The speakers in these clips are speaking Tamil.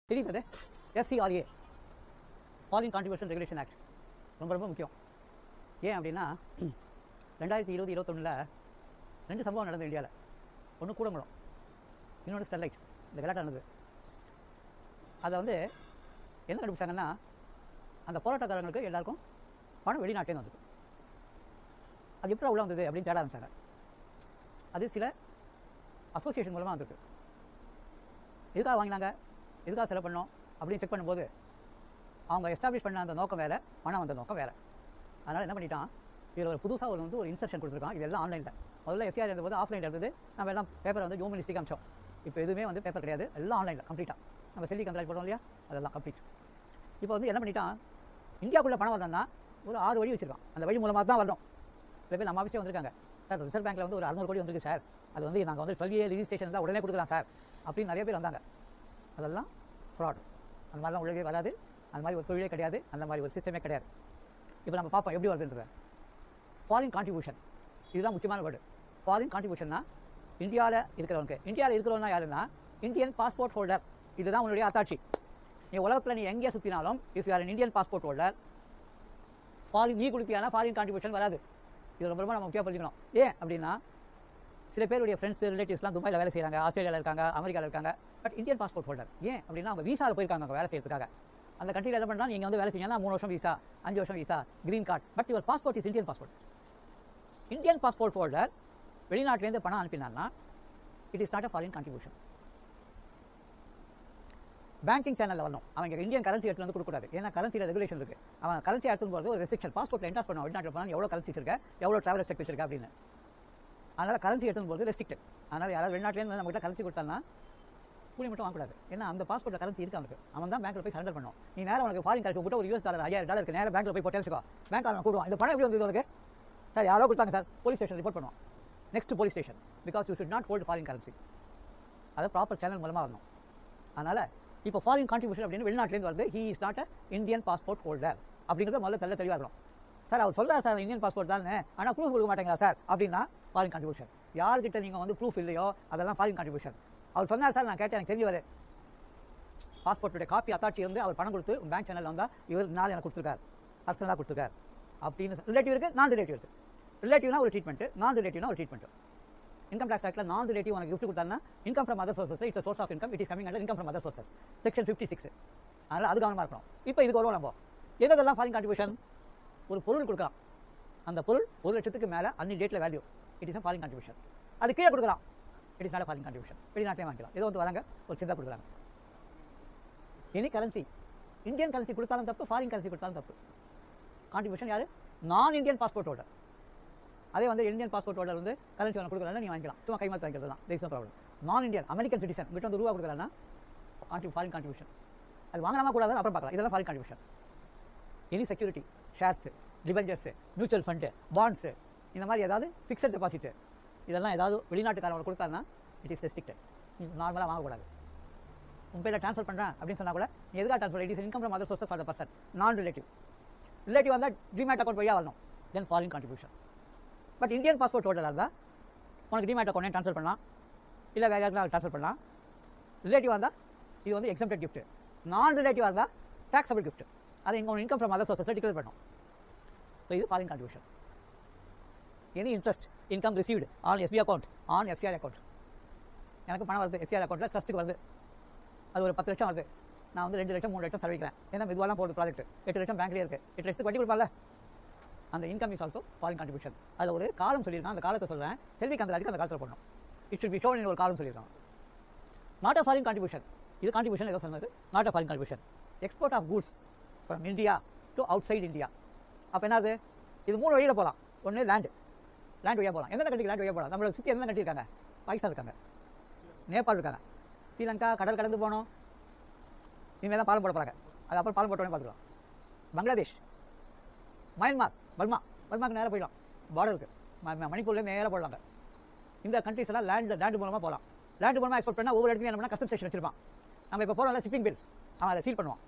தெரியுது எஸ்சிஆர்ஏ ஃபாரின் கான்ட்ரிபியூஷன் ரெகுலேஷன் ஆக்ட் ரொம்ப ரொம்ப முக்கியம். ஏன் அப்படின்னா 2020-21 2 சம்பவம் நடந்தது இந்தியாவில். ஒன்று கூடங்குளம், இன்னொன்று ஸ்டெர்லைட். இந்த கலாட்டம் நடந்தது. அதை வந்து என்ன கண்டுபிடிச்சாங்கன்னா, அந்த போராட்டக்காரங்களுக்கு எல்லாருக்கும் பணம் வெளிநாட்டிலேருந்து வந்தது. அது எப்படி உள்ள வந்தது அப்படின்னு தேட ஆரம்பிச்சாங்க. அது சில அசோசியேஷன் மூலமாக வந்திருக்கு. எதுக்காக வாங்கினாங்க, எதுக்காக செலவு பண்ணோம் அப்படின்னு செக் பண்ணும்போது அவங்க எஸ்டாப்ளிஷ் பண்ண அந்த நோக்கம் வேறு, பணம் வந்த நோக்கம் வேறு. அதனால் என்ன பண்ணிட்டான், இதில் ஒரு புதுசாக ஒரு இன்சர்ஷன் கொடுத்துருக்கான். இதெல்லாம் ஆன்லைனில். முதல்ல எஃப்சிஆர் இருந்தபோது ஆஃப்லைனில் இருந்தது. நம்ம எல்லாம் பேப்பர் வந்து ஹியூமனிஸ்டிக் அம்சம். இப்போ எதுவுமே வந்து பேப்பர் கிடையாது, எல்லாம் ஆன்லைனில் கம்ப்ளீட்டாக. நம்ம செல்லி கந்தராஜ் போடுறோம் இல்லையா, அதெல்லாம் கம்ப்ளீட். இப்போ வந்து என்ன பண்ணிட்டான், இந்தியாவுக்குள்ளே பணம் வரணும்னா ஒரு 6 வழி வச்சுருக்கான். அந்த வழி மூலமாக தான் வரணும். சில பேர் நம்ம ஆஃபீஸே வந்திருக்காங்க, சார் ரிசர்வ் பேங்க்கில் வந்து ஒரு 600 கோடி வந்திருக்கு சார், அது வந்து நாங்கள் வந்து 12A ரிஜிஸ்ட்ரேஷன் தான் உடனே கொடுக்கலாம் சார் அப்படின்னு நிறைய பேர் வந்தாங்க. அதெல்லாம் ஃப்ராட். அந்த மாதிரிலாம் உலகே வராது. அந்த மாதிரி ஒரு தொழிலே கிடையாது, அந்த மாதிரி ஒரு சிஸ்டமே கிடையாது. இப்போ நம்ம பார்ப்போம் எப்படி வருதுன்றது. ஃபாரின் கான்ட்ரிபியூஷன், இதுதான் முக்கியமான வேர்டு. ஃபாரின் கான்ட்ரிபியூஷன்னா இந்தியாவில் இருக்கிறவனுக்கு. இந்தியாவில் இருக்கிறவனா யாருன்னா இந்தியன் பாஸ்போர்ட் ஹோல்டர். இதுதான் உன்னுடைய அத்தாட்சி. நீ உலகத்தில் நீ எங்கேயே சுற்றினாலும் if you are Indian passport holder, foreign நீ கொடுத்தியானா ஃபாரின் கான்ட்ரிபியூஷன் வராது. இது ரொம்ப ரொம்ப நம்ம முக்கியம் புரிஞ்சுக்கணும். ஏன் அப்படின்னா, சில பேருடைய ஃப்ரெண்ட்ஸ் ரிலேட்டிவ்ஸ்லாம் துபாயில் வேலை செய்கிறாங்க, ஆஸ்திரேலியாவில் இருக்காங்க, அமெரிக்காவில் இருக்காங்க. But Indian passport holder. ஏன் அப்படின்னா அவங்க வீசாவில் போயிருக்காங்க அங்கே வேலை செய்யறதுக்காக. அந்த கண்ட்ரியில் என்ன பண்ணுறாங்க, நீங்கள் வந்து வேலை செய்யணும்னா 3 வருஷம் வீசா, 5 வருஷம் visa, green card. But your passport is Indian passport. Indian passport holder வெளிநாட்டிலேருந்து பணம் அனுப்பினார்னா it is not a foreign contribution. Banking சேனலில் வரணும். அவங்க இந்தியன் கரன்சி எடுத்து வந்து கொடுக்கக்கூடாது. ஏன்னா கரன்சியில் ரெகுலேஷன் இருக்குது. அவன் கரன்சி எடுத்து போகிறது ஒரு ரெஸ்ட்ரிக்ஷன். பாஸ்போர்ட்டில் என்ட்ராஸ் பண்ண வெளிநாட்டில் போனால் எவ்வளோ கரன்சி வச்சிருக்க, எவ்வளோ ட்ராவல் ரெஸ்ட்ரிக்ட் வச்சிருக்க அப்படின்னு. அதனால் கரன்சி எடுத்து போகிறது ரெஸ்ட்ரிக்டட். அதனால் யாராவது வெளிநாட்டிலேருந்து நம்மகிட்ட கரன்சி கொடுத்தாங்கன்னா கூலி மட்டும் வாங்கக்கூடாது. ஏன்னா அந்த பாஸ்போர்ட்டில் கரன்சி இருக்கு அவனுக்கு. அவன் தான் பேங்க்கில் போய் சரண்டர் பண்ணும். நீ நேரம் உனக்கு ஃபாரின் கரன்சி போட்டு ஒரு $50 $5000 இருக்கு, நேரம் பேங்க்கில் போய் போட்டு வச்சுக்கோ. பேங்க் அவன் கூடுவான். இந்த பணம் எப்படி வந்து உனக்கு சார் யாரோ கொடுத்தாங்க சார், போலீஸ் ஸ்டேஷன் ரிப்போர்ட் பண்ணுவான். Next police station. Because you should not hold foreign currency. அதை ப்ராப்பர் சேனல் மூலமாக வரணும். அதனால் இப்போ ஃபாரின் கான்ட்ரிபியூஷன் அப்படின்னு வெளிநாட்டிலேருந்து வருது. He is not a Indian passport holder அப்படிங்கிறது முதல்ல தெளிவாக இருக்கணும். சார் அவர் சொல்கிறார் சார் இந்தியன் பாஸ்போர்ட் தானே, ஆனால் ப்ரூஃப் கொடுக்க மாட்டேங்களா சார் அப்படின்னா ஃபாரின் கான்ட்ரிபியூஷன். யார்கிட்ட நீங்கள் வந்து ப்ரூஃப் இல்லையோ அதெல்லாம் ஃபாரின் கான்ட்ரிபியூஷன். அவர் சொன்னார் சார், நான் கேட்டேன், எனக்கு தெரிஞ்சவர் பாஸ்போர்ட்டுடைய காப்பி அத்தாட்சி இருந்து அவர் பணம் கொடுத்து பேங்க் சேனலில் வந்தால் இவர் நாள் எனக்கு கொடுத்துருக்காரு, பர்சனலாக கொடுத்துருக்காரு அப்படின்னு. ரிலேட்டிவ் இருக்குது, நான் ரிலேட்டிவ் இருக்குது. ரிலேட்டிவ்னா ஒரு ட்ரீட்மெண்ட், நான் ரிலேட்டிவ்னா ஒரு ட்ரீட்மெண்ட். இன்கம் டேக்ஸ் ஆக்டில் நான் ரிலேட்டிவ் உனக்கு கிஃப்ட் கொடுத்தாங்கன்னா income from other sources, it's source of income, it is coming under income from other sources, section 56. அதனால் அது கவனமாக இருக்கணும். இப்போ இதுக்கு வருவோம் நம்ம. எதெல்லாம் ஃபாரின் கான்ட்ரிபியூஷன்? ஒரு பொருள் கொடுக்கலாம், அந்த பொருள் 1 லட்சத்துக்கு மேலே அன்னி டேட்டில் value, it is a foreign contribution. அது கீழே கொடுக்கலாம், it is not foreign contribution. வெளிநாட்டிலே வாங்கிக்கலாம். ஏதோ வந்து வராங்க ஒரு சிந்தா கொடுக்குறாங்க. எனி கரன்சி, இந்தியன் கரன்சி கொடுத்தாலும் தப்பு, ஃபாரின் கரன்சி கொடுத்தாலும் தப்பு. கான்ட்ரிபியூஷன் யார்? நான் இந்தியன் பாஸ்போர்ட் ஹோல்டர். அதே வந்து இந்தியன் பாஸ்போர்ட் ஹோல்டர் வந்து கரன்சி ஒன்று கொடுக்கலன்னா நீ வாங்கிக்கலாம், சும்மா கைமாற்றி வாங்கிக்கிறது தான், தேர் இஸ் நோ ப்ராப்ளம். நான் இந்தியன் அமெரிக்கன் சிட்டிசன் கிட்ட வந்து ரூபா கொடுக்கலன்னா ஃபாரின் கான்ட்ரிபியூஷன். அது வாங்கலாமா கூடாது அப்புறம் பார்க்கலாம். இதெல்லாம் foreign contribution. Any security, shares, debentures, mutual fund, bonds, இந்த மாதிரி ஏதாவது ஃபிக்ஸட் டெபாசிட்டு, இதெல்லாம் ஏதாவது வெளிநாட்டுக்காரங்க கொடுத்தாங்கன்னா இட் இஸ் ரெஸ்ட்ரிக்டட். நீ நார்மலாக வாங்கக்கூடாது. உன் பேரில் ட்ரான்ஸ்ஃபர் பண்ணுறேன் அப்படின்னு சொன்னால் கூட நீ எதுக்காக transfer, it is income from other sources for the person. நான் ரிலேட்டிவ். ரிலேட்டிவ் வந்தால் டிமேட் அக்கௌண்ட் வழியாக வரணும், then foreign contribution. But Indian passport ஹோல்டராக இருந்தால் உனக்கு டிமேட் அக்கௌண்ட்டே ட்ரான்ஸ்ஃபர் பண்ணலாம், இல்லை வேறு யாருக்குனா ட்ரான்ஸ்ஃபர் பண்ணலாம். ரிலேட்டிவ் வந்தால் இது வந்து எக்ஸம்ப்டட் கிஃப்ட். நான் ரிலேட்டிவாக இருந்தால் டாக்ஸபிள் கிஃப்ட். அதை இன்கம் ஃப்ரம் அதர் சோர்சஸில் டிக்ளேர் பண்ணணும். ஸோ இது foreign contribution. Any interest income received on SP account, on FCR account. எனக்கு பணம் வருது எஃப்சிஆர் அக்கௌண்ட்டில், ட்ரஸ்ட்டுக்கு வருது, அது ஒரு 10 லட்சம் வருது. நான் வந்து 2 லட்சம் 3 லட்சம் செலவிக்கிறேன். ஏன்னா மெதுவாக போகிறது ப்ராஜெக்ட். 8 லட்சம் பேங்க்லேயே இருக்குது. 8 லட்சத்துக்கு வட்டி கொடுப்பால, அந்த income is also foreign contribution. அதில் ஒரு காலம் சொல்லியிருக்கான், அந்த காலத்தை சொல்கிறேன். செல்வி கந்தராஜுக்கு அந்த காலத்தில் போடணும். It should be shown in ஒரு காலம் சொல்லியிருக்காங்க. Not a foreign contribution. இது கான்ட்ரிபியூஷன் ஏதோ சொன்னது, not a foreign contribution. Export of goods from India to outside India. அப்போ என்னது, இது 3 வழியில் போகலாம். ஒன்று லேண்ட் வழியாக போகலாம். எந்தெந்த கண்ட்ரிக்கு லேண்ட் வழியாக போகலாம்? நம்மளை சுற்றி எந்த கண்ட்ரி இருக்காங்க? பாகிஸ்தான் இருக்காங்க, நேபாள் இருக்காங்க, ஸ்ரீலங்கா கடல் கடந்து போகணும். இனிமேல் தான் பாலம் போட போகிறாங்க, அது அப்புறம் பாலம் போட்டோன்னே பார்த்துக்கலாம். பங்களாதேஷ், மயன்மார், பர்மாக்கு நேராக போயிடலாம், பார்டர் இருக்குது. மணிப்பூர்லேருந்து நேராக போடலாங்க. இந்த கண்ட்ரிஸ் எல்லாம் லேண்டு மூலமாக போகலாம். லேண்டு மூலமாக எக்ஸ்போர்ட் பண்ணால் ஒவ்வொரு இடத்துலையும் என்ன பண்ணால் கஸ்டம் ஸ்டேஷன் வச்சிருப்பான். நம்ம இப்போ போகிறோம்ல ஷிப்பிங் பில், அவன் அதை சீல் பண்ணுவான்.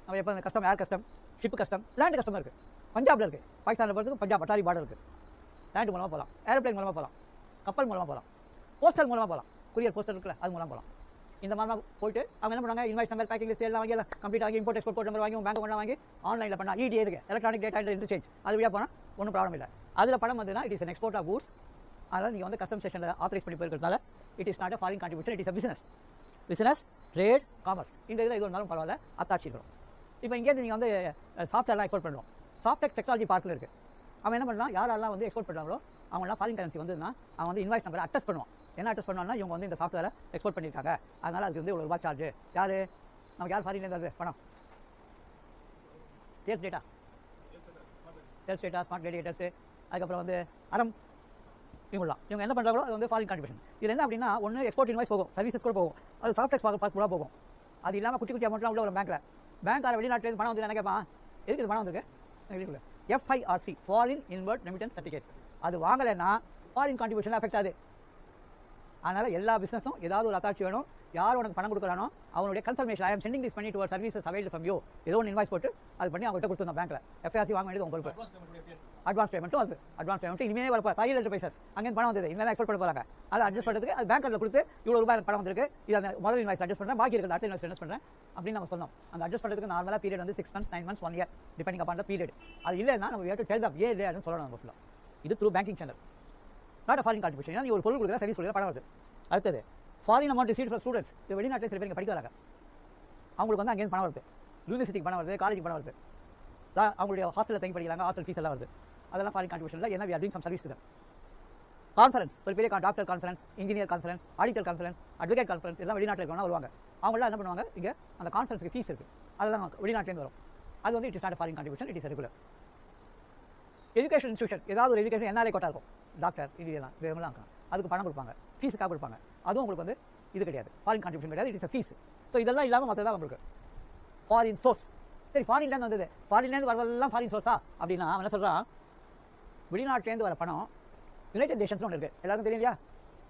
நம்ம எப்போ இந்த custom, air custom, ship custom, land custom இருக்குது. பஞ்சாபில் இருக்குது, பாகிஸ்தானில் போகிறதுக்கு பஞ்சாப் அட்டாரி பார்டர் இருக்குது. லேண்டு மூலமாக போகலாம், ஏரோப்ளைன் மூலமாக போகலாம், கப்பல் மூலமாக போகலாம், போஸ்டல் மூலமாக போகலாம், குரியர் போஸ்டல் இருக்குல்ல அது மூலமாக போகலாம். இந்த மாதிரி போயிட்டு அவங்க என்ன பண்ணுவாங்க, இன்வாய்ஸ் நம்பர், பேக்கிங் லிஸ்ட் எல்லாம் வாங்கி எல்லாம் கம்ப்ளீட் ஆகி இம்போர்ட் எக்ஸ்போர்ட் கோட் நம்பர் வாங்கி பேங்க் அக்கௌண்ட் வாங்கி ஆன்லைனில் பண்ணால் EDA இருக்குது, எலக்ட்ரானிக் டேட்டா இன்டர்சேஞ்ச், அது வழியாக போனால் ஒன்றும் ப்ராப்ளம் இல்லை. அதில் பணம் வந்துன்னா it is an export of goods. அதனால் நீங்கள் வந்து கஸ்டம் ஸ்டேஷனில் ஆத்தரைஸ் பண்ணி போயிருக்கிறதால it is not a foreign contribution, it is a business, trade, commerce. இந்த இதில் இது ஒன்றாலும் பரவாயில்ல, அத்தாட்சி இருக்கணும். இப்போ இங்கேருந்து நீங்கள் வந்து சாஃப்ட்வேர்லாம் எக்ஸ்போர்ட் பண்ணுறோம். சாஃப்ட்வேர் டெக்னாலஜி பார்க்கில் இருக்குது. அவன் என்ன பண்ணுறான், யாரெல்லாம் வந்து எக்ஸ்போர்ட் பண்ணுறாங்களோ அவங்களாம் ஃபாரின் கரன்சி வந்துன்னா அவன் வந்து இன்வாய்ஸ் நம்பரை அட்டஸ்ட் பண்ணுவான். என்ன அட்டஸ்ட் பண்ணுவாங்கன்னா, இவங்க வந்து இந்த சாஃப்ட்வேரை எக்ஸ்போர்ட் பண்ணியிருக்காங்க, அதனால் அதுக்கு வந்து ₹1 சார்ஜ். யார் நமக்கு யார் ஃபாரின்லேருந்து வருது பணம்? சேல்ஸ் டேட்டா, ஸ்மார்ட் ரேடியேட்டர்ஸு, அதுக்கப்புறம் வந்து அரம், இவங்க என்ன பண்ணுறாங்களோ அது வந்து ஃபாரின் கான்ட்ரிபியூஷன். இதில் என்ன அப்படின்னா, ஒன்று எக்ஸ்போர்ட் இன்வாய்ஸ் போகும், சர்வீசஸ் கூட போகும், அது சாஃப்ட்வேர் பார்க்க கூட போகும். அது இல்லாமல் குட்டி குட்டி அமௌண்ட்லாம் உள்ள ஒரு பேங்க்கார வெளிநாட்டிலேருந்து பணம் வந்து என்ன கேட்பான், எதுக்கு இது பணம் வந்துருக்கு? FIRC, foreign invert remittance certificate. அது வாங்கலைன்னா ஃபாரின் கான்ட்ரிபியூஷன் அஃபெக்ட் ஆகுது. அதனால் எல்லா பிஸ்னஸும் ஏதாவது ஒரு அத்தாட்சி வேணும். யார் உனக்கு பணம் கொடுக்குறானோ அவனுடைய கன்ஃபர்மேஷன், ஐ ஆம் சென்டிங் திஸ் பண்ணி டுவர் சர்வீசஸ் அவைல்டு ஃப்ரம் யூ, ஏதோ ஒன்று இன்வாய்ஸ் போட்டு அது பண்ணி அவங்ககிட்ட கொடுத்துருந்தோம் பேங்க்கில். FIRC வாங்க வேண்டியது உங்கள் பொறுப்பு. அட்வான்ஸ் பேமெண்ட்டும் அது அட்வான்ஸ் பேமெண்ட் இனிமேல் வரப்போ 5 லட்சம் பைசஸ் அங்கேருந்து பணம் வந்தது, இனிமேல் எக்ஸ்போர்ட் பண்ண போகிறாங்க. அதை அட்ஜஸ்ட் பண்ணுறதுக்கு அது பேங்க்கில் கொடுத்து ₹100 பணம் வந்திருக்கு, இது அந்த முதல் இன்வாய்ஸ் அட்ஜஸ்ட் பண்ணுறேன், பாக்கி இருக்கிற அடுத்த இன்வாய்ஸ் அட்ஜஸ்ட் பண்ணுறேன் அப்படின்னு நம்ம சொன்னோம். அந்த அட்ஜஸ்ட் பண்ணுறதுக்கு நார்மலாக பீரியட் வந்து 6 months, 9 months, 1 year depending upon the period. அது இல்லைன்னா நம்ம வேட்டு டெல் தம் ஏன் இல்லைன்னு சொல்லணும். நம்ம ஃபுல்லாக இது through banking channel, not a foreign contribution. ஏன்னா நீ ஒரு பொருள் கொடுக்குற, சர்வீஸ் கொடுக்குற, பணம் வருது. அடுத்தது foreign amount received for students. இப்போ வெளிநாட்டில் சில பேர் இங்கே படிக்க வராங்க, அவங்களுக்கு வந்து அங்கேருந்து பணம் வருது, யூனிவர்சிட்டிக்கு பணம் வருது, காலேஜுக்கு பணம் வருது, அவங்களுடைய ஹாஸ்டலில் தங்கி படிக்கிறாங்க, ஹாஸ்டல் ஃபீஸ் எல்லாம் வருது. அதெல்லாம் ஃபாரின் கான்ட்ரிபியூஷன் இல்லை. ஏன்னா we are doing some service to them. Conference, ஒரு பெரிய doctor conference, engineer conference, auditor conference, advocate conference எல்லாம் வெளிநாட்டில் இருக்கவங்க வருவாங்க. அவங்களாம் என்ன பண்ணுவாங்க, இங்கே அந்த கான்ஃபரன்ஸுக்கு ஃபீஸ் இருக்குது, அதெல்லாம் வெளிநாட்டிலேருந்து வரும். அது வந்து it is not foreign contribution, it is regular. Education institution, ஏதாவது ஒரு எஜுகேஷன் NRI கோட்டா இருக்கும், டாக்டர் இதெல்லாம் இருக்கும், அதுக்கு பணம் கொடுப்பாங்க, ஃபீஸுக்காக கொடுப்பாங்க. அதுவும் உங்களுக்கு வந்து இது கிடையாது, ஃபாரின் கான்ட்ரிபியூஷன் கிடையாது, it is a fees. So இதெல்லாம் இல்லாமல் மற்றதான் உங்களுக்கு ஃபாரின் சோர்ஸ். சரி, ஃபாரின்லேருந்து வந்தது, ஃபாரின்லேருந்து வரதெல்லாம் ஃபாரின் சோர்ஸா அப்படின்னா அவன் என்ன சொல்கிறான், வெளிநாட்டிலேருந்து வர பணம் யுனைடெட் நேஷன்ஸ் ஒன்று இருக்குது, எல்லாருக்கும் தெரியும் இல்லையா?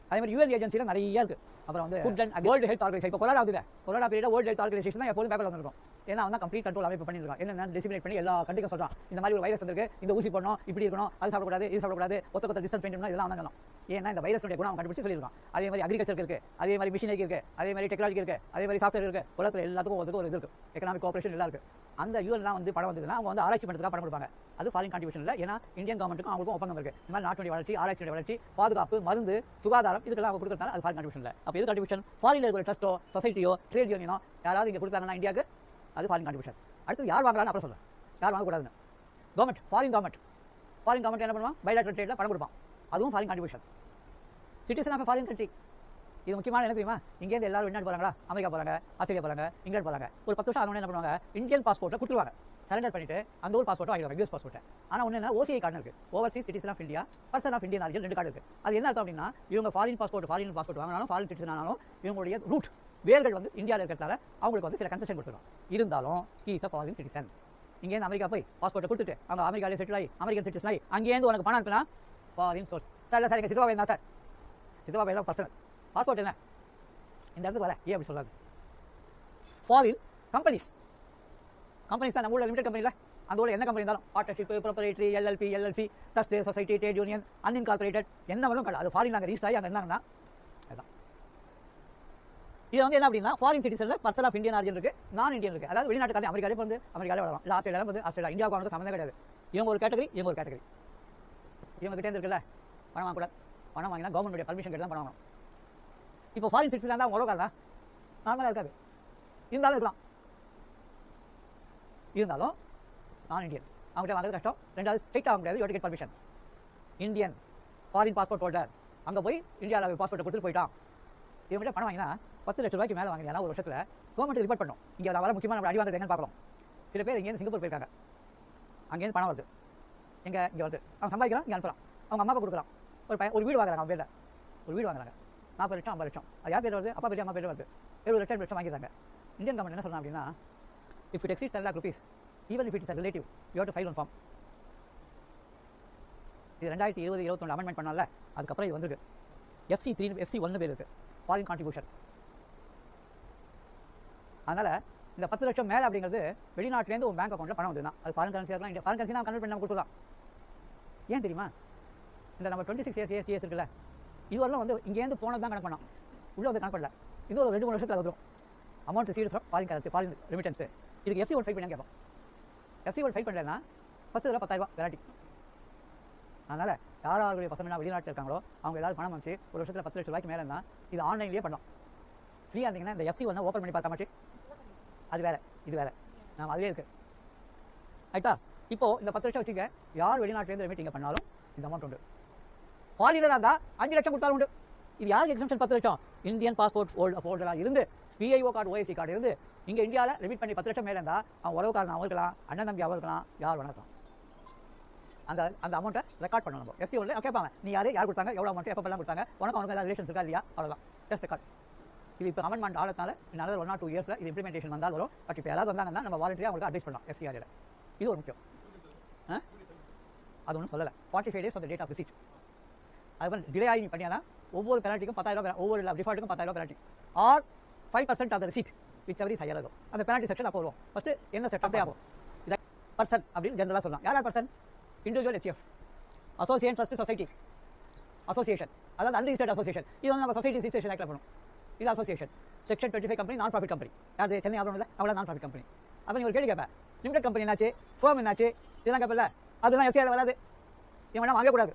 அதே மாதிரி UN ஏஜென்சியில் நிறைய இருக்குது. அப்புறம் வந்து food and world health organisation, இப்போ கொரோனா ஆகுது, corona period world health organisation தான் எப்போதும் பேப்பர் வந்துருக்கும். ஏன்னா அவன் தான் கம்ப்ளீட் கண்ட்ரோல் அமைப்பு பண்ணியிருக்கான். என்ன டிசிமினேட் பண்ணி எல்லா கண்டிக்கும் சொல்கிறான், இந்த மாதிரி ஒரு வைரஸ் வந்துருக்கு, இந்த ஊசி போடணும், இப்படி இருக்கணும், அது சாப்பிடக்கூடாது, இது சாப்பிடக்கூடாது, ஒத்த டிஸ்டன்ஸ் மெயின்டைன் இதெல்லாம் வந்து. ஏன்னா இந்த வைரஸுடைய குணம் அவன் கண்டுபிடிச்சு சொல்லியிருக்கான். அதே மாதிரி அக்ரிகல்ச்சர் இருக்குது, அதே மாதிரி மிஷினரி இருக்குது, அதே மாதிரி டெக்னாலஜி இருக்குது, அதே மாதிரி சாஃப்ட்வேர் இருக்குது. உலகத்தில் எல்லாத்துக்கும் ஒரு இது இருக்குது, எக்கனாமிக் கோஆபரேஷன் எல்லாம் இருக்குது. அந்த யூஎன்லாம் வந்து பணம் வந்ததுன்னா அவங்க வந்து ஆராய்ச்சி பண்ணுறதுக்காக பணம் கொடுப்பாங்க. அது ஃபாரின் கான்ட்ரிபியூஷன் இல்லை. ஏன்னா இந்தியன் கவர்மெண்ட்டுக்கும் அவங்களுக்கும் ஒப்பந்தம் இருக்குது. இந்த மாதிரி நாட்டுடைய வளர்ச்சி, ஆராய்ச்சியுடைய வளர்ச்சி, பாதுகாப்பு, மருந்து, சுகாதாரம் இதுக்கெல்லாம் அவங்க கொடுக்குறதுனால அது ஃபாரின் கான்ட்ரிபியூஷன் இல்லை. அப்போ எது கான்ட்ரிபியூஷன்? ஃபாரினில் இருக்கிற ட்ரஸ்ட்டோ, சொசைட்டியோ, ட்ரேட் யூனியனோ யாராவது இங்கே கொடுத்தாங்கன்னா இந்தியாவுக்கு, அது ஃபாரின் கான்ட்ரிபியூஷன். அடுத்து யார் வாங்கலான்னு அப்புறம் சொல்கிறேன், யார் வாங்கக்கூடாதுன்னு. கவர்மெண்ட், ஃபாரின் கவர்மெண்ட் என்ன பண்ணுவான், பைலேட்டரல் ட்ரேடில் பணம் கொடுப்பான், அதுவும் foreign contribution. Citizen of foreign country, இது முக்கியமான என்ன தெரியுமா? இங்கேருந்து எல்லாரும் வெளிநாடு போகிறாங்களா, அமெரிக்கா போகிறாங்க, ஆஸ்திரேலியா போகிறாங்க, இங்கிலாந்து போகிறாங்க. ஒரு 10 வருஷம் ஆனவொடனே என்ன பண்ணுவாங்க, இந்தியன் பாஸ்போர்ட்டை கொடுத்துருவாங்க, சரண்டர் பண்ணிட்டு அந்த ஒரு பாஸ்போர்ட்டை வாங்கிடுவாங்க, யூஎஸ் பாஸ்போர்ட்டை. ஆனால் ஒன்று என்ன, OCI கார்டு இருக்குது, overseas citizen of India, person of Indian origin, 2 card இருக்குது. அது என்ன அர்த்தம் அப்படின்னா, இவங்க ஃபாரின் பாஸ்போர்ட் வாங்கினாலும், ஃபாரின் சிட்டிசன் ஆனாலும் இவங்களுடைய ரூட் வேர்கள் வந்து இந்தியாவில் இருக்கிறதால அவங்களுக்கு வந்து சில கன்செஷன் கொடுத்துருவோம். இருந்தாலும் he is a foreign citizen. இங்கேருந்து அமெரிக்கா போய் பாஸ்போர்ட்டை கொடுத்துட்டு அவங்க அமெரிக்காலே செட்டில் ஆகி அமெரிக்கன் சிட்டிசன் ஆகி அங்கேருந்து உனக்கு பணம் இருக்குன்னா ஃபாரின் சோர்ஸ். சார் இல்லை சார், எங்கள் சித்தப்பா தான் சார், சித்தப்பா எல்லாம் பர்சனல் பாஸ்போர்ட் என்ன இந்த இடத்துக்கு வர ஏன் அப்படி சொல்கிறாங்க. ஃபாரின் கம்பெனிஸ் தான் நம்ம ஊரில் லிமிடெட் கம்பெனியில், அந்த ஊரில் என்ன கம்பெனி இருந்தாலும் partnership, proprietary, LLP, LLC, trust, society, trade union, unincorporated என்ன வேணும் அது ஃபாரின் அங்கே ரீஸ்ட் ஆகி அங்கே இருந்தாங்கன்னா அதுதான். இது வந்து என்ன அப்படின்னா, ஃபாரின் சிட்டிசனில் பர்சன் ஆஃப் இந்தியன் ஆரிஜின் இருக்குது, நான் இந்தியன் இருக்குது. அதாவது வெளிநாட்டுக்காரன் அமெரிக்காலே வந்து அமெரிக்காலே வரலாம், இல்லை ஆஸ்திரேலியா வந்து ஆஸ்திரேலியா, இந்தியாவுக்கு அவனுக்கு சம்மந்தம் கிடையாது. இவங்க ஒரு கேட்டகரி, இவங்க ஒரு கேட்டகரி. இவங்க கிட்டே இருக்குல்ல பணம் வாங்கக்கூடாது, பணம் வாங்கினா கவர்மெண்ட்டுடைய பர்மிஷன் கேட்டு தான் பணம் வாங்கணும். இப்போ ஃபாரின் சிட்டிசன் தான் அவங்க உறவுக்காரா நார்மலாக இருக்காது, இருந்தாலும் இருக்கலாம். இருந்தாலும் நான் இந்தியன், அவங்ககிட்ட வாங்குறது கஷ்டம். ரெண்டாவது ஸ்ட்ரைட்டாக வாங்க முடியாது, you have to get permission. Indian foreign passport holder அங்கே போய் இந்தியாவில் பாஸ்போர்ட்டை கொடுத்துட்டு போயிட்டான். இவங்ககிட்ட பணம் வாங்கினா 10 லட்ச ரூபாய்க்கு மேலே வாங்கினா ஒரு வருஷத்தில் கவர்மெண்ட் ரிப்போர்ட் பண்ணும். இங்கே வர முக்கியமாக நம்ம அடி வாங்குறது எங்கன்னு பார்க்கலாம். சில பேர் இங்கேருந்து சிங்கப்பூர் போயிருக்காங்க, அங்கேருந்து பணம் வருது, இங்கே வருது, அவன் சம்பாதிக்கிறான், இங்கே அனுப்புகிறான், அவங்க அம்மா அப்பா கொடுக்குறான். ஒரு வீடு வாங்குறாங்க, அவன் பேரில் ஒரு வீடு வாங்குறாங்க, 40 லட்சம் 50 லட்சம். அது யார் பேர் வருது, அப்பா பேர் அம்மா பேர் வருது, 70 லட்சம் 80 லட்சம் வாங்கிடுறாங்க. இந்தியன் கவர்மெண்ட் என்ன சொன்னாங்க அப்படின்னா, if it exceeds 10 lakh rupees, even if it is a relative, you have to file one form. இது 2020-21 அமெண்ட்மெண்ட் பண்ணால, அதுக்கப்புறம் இது வந்திருக்கு. FC3 FC1 பேர் இருக்குது, ஃபாரின் கான்ட்ரிபியூஷன். அதனால் இந்த 10 லட்சம் மேலே அப்படிங்கிறது வெளிநாட்டிலேருந்து ஒரு பேங்க் அக்கௌண்ட்டில் பணம் வந்துன்னா அது ஃபாரின் கரன்சியாக இருக்கலாம். இந்தியா ஃபாரின் கரன்சி நான் கன்வெர்ட் பண்ணி நம்ம கொடுத்துலாம். ஏன் தெரியுமா, இந்த நம்ம 26 years இருக்குல்ல, இது வரலாம் வந்து இங்கேருந்து போனது தான் கணக்கு பண்ணோம், உள்ளே வந்து கணக்கு பண்ணல. இன்னும் ஒரு 2-3 வருஷத்துல வந்துடும். Amount received from foreign currency, foreign remittance. இதுக்கு FC1 ஃபைல் பண்ணி கேட்போம். FC1 ஃபைல் பண்ணலன்னா ஃபஸ்ட்டு இதில் 10,000 பெனால்ட்டி. அதனால் யாருடைய பசங்க வெளிநாட்டில் இருக்காங்களோ அவங்க ஏதாவது பணம் வந்துச்சு ஒரு வருஷத்தில் 10 லட்சம் ரூபாய்க்கு மேலே இருந்தால் இது ஆன்லைன்லேயே பண்ணலாம். ஃப்ரீயாக இருந்தீங்கன்னா இந்த FC1 ஓப்பன் பண்ணி பார்க்க மாட்டேன். அது வேறு, இது வேறு. நாம் அதுவே இருக்குது ரைட்டா. இப்போது இந்த 10 லட்சம் வச்சுக்க, யார் வெளிநாட்டிலேருந்து ரெமிட்டிங்க பண்ணாலும் இந்த அமௌண்ட் உண்டு. ஃபாரினராக இருந்தால் 5 லட்சம் கொடுத்தாலும் உண்டு. இது யாருக்கு எக்ஸம்ஷன் 10 லட்சம்? இந்தியன் பாஸ்போர்ட் ஹோல்டராக இருந்து PIO கார்டு OIC கார்டு இருந்து இங்கே இந்தியாவில் ரெமிட் பண்ணி 10 லட்சம் மேலே இருந்தால் அவன் உறவுக்காரன் அவன் இருக்கலாம், அண்ணன் தம்பி அவன் இருக்கலாம், யார் வேணா இருக்கலாம். அந்த அமௌண்ட்டை ரெக்கார்ட் பண்ணணும். நம்ம FC1 கேட்பாங்க, நீ யார் கொடுத்தாங்க, எவ்வளோ அமௌண்ட், எப்போல்லாம் கொடுத்தாங்க, உனக்கு ஏதாவது ரிலேஷன்ஸ் இருக்கா இல்லையா, அவ்வளோதான். Just record. இது இப்போ அமெண்ட்மெண்ட் ஆனதுனால இன்னும் 1 or 2 இயர்ஸில் இது இம்ப்ளிமெண்டேஷன் வந்தால் வரும். பட் இப்போ யாராவது வந்தாங்கன்னா நம்ம வாலண்டியாக அவங்களுக்கு அட்வைஸ் பண்ணலாம் FCRA. இது ஒரு முக்கியம். அது ஒன்றும் சொல்லலை. 45 days from the date of receipt. அது டிலே ஆகி பண்ணியானா ஒவ்வொரு பெனால்ட்டிக்கும் 10,000, ஒவ்வொரு டிஃபால்ட்டுக்கும் 10,000 penalty or 5% of the receipt which every higher ஆகும். அந்த பெனால்ட்டி செக்ஷன் அப்போ வரும். ஃபஸ்ட்டு என்ன செக்ஷன் ஆகும், இதை பர்சன் அப்படின்னு ஜென்ரலாக சொல்லலாம். யார் person? Individual HF, association, first society, association, அதாவது அன்ரிஜிஸ்டர்ட் அசோசியேஷன். இது வந்து நம்ம சொசைட்டி ரிஜிஸ்ட்ரேஷன் ஆக்டில் பண்ணும். இது அசோசியேஷன். செக்ஷன் 25 கம்பெனி நான் ப்ராஃபிட் கம்பெனி. அது சென்னை ஆகணும், அவ்வளோ நான் ப்ராஃபிட் கம்பெனி. அப்போ நீங்கள் ஒரு கேள்வி கேட்பேன், லிமிடெட் கம்பெனி என்னாச்சு, ஃபேம் என்னாச்சு, இதெல்லாம் கேட்பல. அதெல்லாம் FCRA வராது. இவங்க வாங்கக்கூடாது.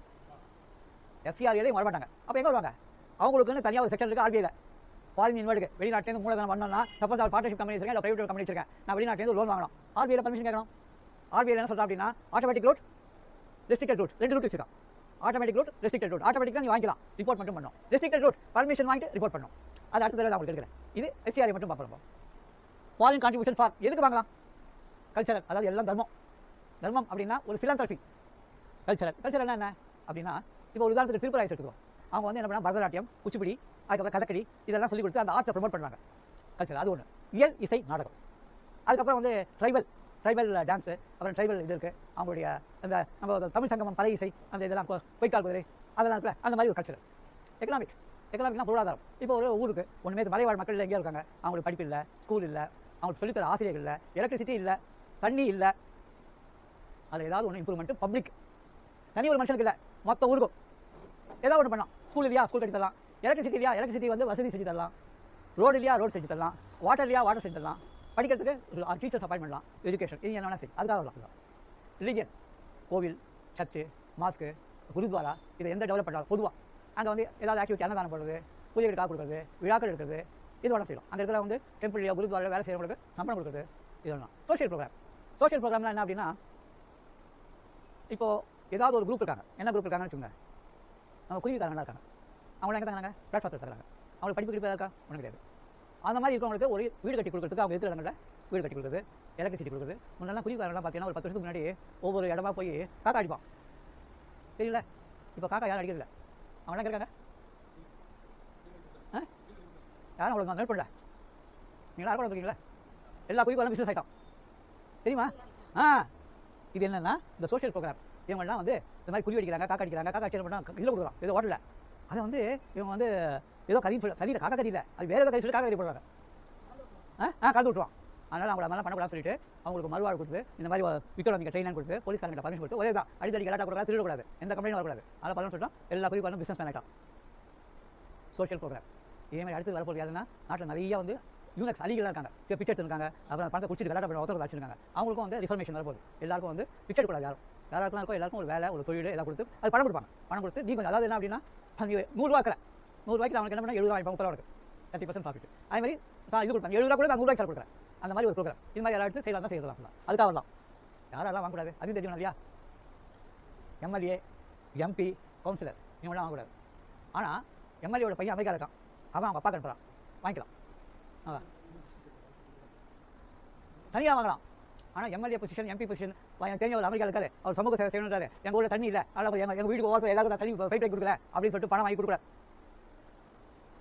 FCRA வரமாட்டாங்க. அப்போ எங்கே வருவாங்க? அவங்களுக்குன்னு தனியாக ஒரு செக்ஷன் இருக்குது RBI. ஃபாரின் இன்வெர்ட்டுக்கு வெளிநாட்டிலேருந்து மூலதனம் பண்ணணும்னா, சப்போஸ் அவர் பார்ட்னர்ஷிப் கம்பெனி வச்சிருக்கேன், இல்லை பிரைவேட் கம்பெனி வச்சிருக்கேன், நான் வெளிநாட்டிலேருந்து லோன் வாங்கணும், RBI பர்மிஷன் கேட்கணும். RBI என்ன சொல்கிறா அப்படின்னா, automatic route, restricted route, 2 route வச்சிருக்கான். Automatic route, restricted route. ஆட்டோமேட்டிக்காக நீ வாங்கிக்கலாம், ரிப்போர்ட் மட்டும் பண்ணணும். ரெஸ்ட்ரிக்டட் ரூட் பர்மிஷன் வாங்கிட்டு ரிப்போர்ட் பண்ணணும். அது அடுத்த தடவை உங்களுக்கு இருக்கிறேன். இது FCRA மட்டும் பார்ப்போம். ஃபாரின் கான்ட்ரிபியூஷன் ஃபார் எதுக்கு வாங்கலாம்? கல்ச்சரல், அதாவது எல்லாம் தர்மம். தர்மம் அப்படின்னா ஒரு ஃபிலாந்தரபி. கல்ச்சரல் என்ன அப்படின்னா, இப்போ ஒரு உதாரணத்துக்கு திருப்பராய்ஸ் எடுத்துக்கோம். அவங்க வந்து என்ன பண்ணால் பரதநாட்டியம், குச்சிப்பிடி, அதுக்கப்புறம் கதக்கடி இதெல்லாம் சொல்லிக் கொடுத்து அந்த ஆர்ட்டை ப்ரொமோட் பண்ணுறாங்க. கல்ச்சர் அது ஒன்று. இயல், இசை, நாடகம். அதுக்கப்புறம் வந்து ட்ரைபல் டான்ஸு, அப்புறம் ட்ரைபல் இது இருக்குது. அவங்களுடைய அந்த நம்ம தமிழ் சங்கமம், பறை இசை, அந்த இதெல்லாம் பொய்க்கால் குதிரை அதெல்லாம் இருக்குல்ல, அந்த மாதிரி ஒரு கல்ச்சர். எக்கனாமிக்னா பொருளாதாரம். இப்போ ஒரு ஊருக்கு ஒன்றுமே மலைவாழ் மக்கள் எங்கேயா இருக்காங்க, அவங்களுக்கு படிப்பு இல்லை, ஸ்கூல் இல்லை, அவங்களுக்கு சொல்லித்தர ஆசிரியர்கள் இல்லை, எலக்ட்ரிசிட்டி இல்லை, தண்ணி இல்லை. அதில் ஏதாவது ஒன்று இம்ப்ரூவ்மெண்ட்டு பப்ளிக். தனி ஒரு மனுஷனுக்கு இல்லை, மொத்த ஊருக்கும் ஏதாவது ஒன்று பண்ணலாம். ஸ்கூல் இல்லையா, ஸ்கூல் கட்டி தரலாம். எலக்ட்ரிசிட்டி வந்து வசதி செஞ்சு தரலாம். ரோடு இல்லையா, ரோடு செஞ்சு தரலாம். வாட்டர் இல்லையா, வாட்டர் செஞ்சு தரலாம். படிக்கிறதுக்கு டீச்சர்ஸ் அப்பாயின்ட் பண்ணலாம். எஜுகேஷன் இது என்ன செய்யும், அதுக்காக வரலாம். ரிலிஜியன், கோவில், சர்ச்சு, மாஸ்க்கு, குருத்வாரா, இதை எந்த டெவலப் பண்ணாலும் பொதுவாக அங்கே வந்து ஏதாவது ஆக்டிவிட்டி அன்னதானம் பண்ணுறது, பூஜைகளுக்காக கொடுக்குறது, விழாக்கள் எடுக்கிறது, இது வேணால் செய்யலாம். அங்கே இருக்கிற வந்து டெம்பிள்லையோ குருத்வாரில் வேலை செய்கிறவங்களுக்கு சம்பளம் கொடுக்குறது, இது வேணாம். சோஷியல் ப்ரோக்ராம்லாம் என்ன அப்படின்னா, இப்போது ஏதாவது ஒரு குரூப் இருக்காங்க. என்ன குரூப் இருக்காங்கன்னு வச்சுக்கோங்க, நம்ம குருவிக்காரங்களாக இருக்காங்க. அவங்களாம் எங்கே தராங்க, பிளாட்ஃபார்த்தில் தராங்க. அவங்களுக்கு படிப்பு கிடைப்பதா இருக்கா, ஒன்றும் கிடையாது. அந்த மாதிரி இருக்கிறவங்களுக்கு ஒரு வீடு கட்டி கொடுக்குறதுக்கு அவங்க இருக்கிற இடங்களில் வீடு கட்டி கொடுக்குறது, எலக்ட்ரிசிட்டி கொடுக்குறது. முன்னெல்லாம் குருவிக்காரங்களாம் பார்த்தீங்கன்னா ஒரு 10 வருஷத்துக்கு முன்னாடி ஒவ்வொரு இடமா போய் காக்கா அடிப்பான், தெரியல. இப்போ காக்கா யாரும் அடிக்கிறதில்ல. அவங்களாம் இருக்காங்க யாரும் அவங்களுக்கு நான் பண்ணல. நீங்களா யாரும் இருக்கீங்களா? எல்லா குருவிக்காரும் பிஸ்னஸ் ஆகிட்டான், தெரியுமா? இது என்னன்னா இந்த சோஷியல் ப்ரோக்ராம். இவங்கெல்லாம் வந்து இந்த மாதிரி குருவி அடிக்கிறாங்க, காக்கா அடிக்கிறாங்க, காக்கா அடிச்சு பண்ணால் இதில் கொடுக்குறான், ஏதோ ஹோட்டலில். அதை வந்து இவங்க வந்து ஏதோ கறி சொல்ல, கறி காக்கா கறி இல்லை, அது வேறு ஏதோ கறி சொல்லி காக்கா கறி போடுறாங்க. கலந்து விட்டுருவான். அதனால் அவங்கள மாதிரிலாம் பண்ணக்கூடாதுன்னு சொல்லிட்டு அவங்களுக்கு மறுவாழ்வு கொடுத்து இந்த மாதிரி விற்கணும், நீங்கள் ட்ரெயினாக கொடுத்து போலீஸ்காரங்கிட்ட பர்மிஷன் கொடுத்து ஒரே தான் அடித்தடி கலாட்டா கொடுக்கூடாது, திருடக்கூடாது, எந்த கம்பெனியும் வரக்கூடாது. அதை பண்ணணும்னு சொல்லிட்டோம். எல்லா குருவிக்காரும் பிஸ்னஸ் மேன் ஆகிட்டான். Social program. இதே மாதிரி அடுத்து வரப்போது யாருன்னா, நாட்டில் நிறைய வந்து யூனிக்ஸ் அலிகளாக இருக்காங்க, சில பிச்சை எடுத்துருக்காங்க, அப்புறம் பணத்தை குடிச்சிட்டு கலாட்டா பண்ண ஒருத்தர் வச்சிருக்காங்க. அவங்களுக்கும் வந்து ரிஃபர்மேஷன் வரப்போகுது. எல்லாருக்கும் வந்து பிச்சை எடுக்கூடாது. யாருக்கும் இருக்கும், எல்லாருக்கும் ஒரு வேலை, ஒரு தொழில் எல்லாம் கொடுத்து அது பணம் கொடுப்பாங்க. பணம் கொடுத்து நீ கொஞ்சம், அதாவது என்ன அப்படின்னா, 100 ரூபாய்க்கு அவங்களுக்கு என்ன பண்ணால் 70 ரூபாய் 30 ரூபா இருக்குது, 30% ப்ராஃபிட். அதே மாதிரி இது கொடுப்பாங்க, 70 ரூபா கூட 100 ரூபாய்க்கு சார் கொடுக்குறேன். அந்த மாதிரி ஒரு ப்ரோக்ராம். இது மாதிரி யாராவது செய்யலாம் தான் செய்யலாம். அதுக்காக வரலாம். யாரெல்லாம் வாங்கக்கூடாது அதுவும் தெரியும் இல்லையா? MLA, MP, கவுன்சிலர் இவங்களாம் வாங்கக்கூடாது. ஆனால் MLAவோட பையன் அமெரிக்கா இருக்கான், அவன் அவங்க அப்பா அனுப்புறான், வாங்கிக்கலாம். தனியாக வாங்கலாம். ஆனால் MLA பொசிஷன், MP பொசிஷன், எனக்கு தெரிஞ்ச ஒரு அமெரிக்கா இருக்காரு, அவர் சமூக சேவை செய்யணுன்றாரு. எங்கள் ஊரில் தண்ணி இல்லை, அதனால் எங்கள் வீட்டுக்கு ஓவர் எல்லாருக்கும் தண்ணி பைப் லைன் கொடுக்குறேன் அப்படின்னு சொல்லிட்டு பணம் வாங்கி கொடுக்குறாரு.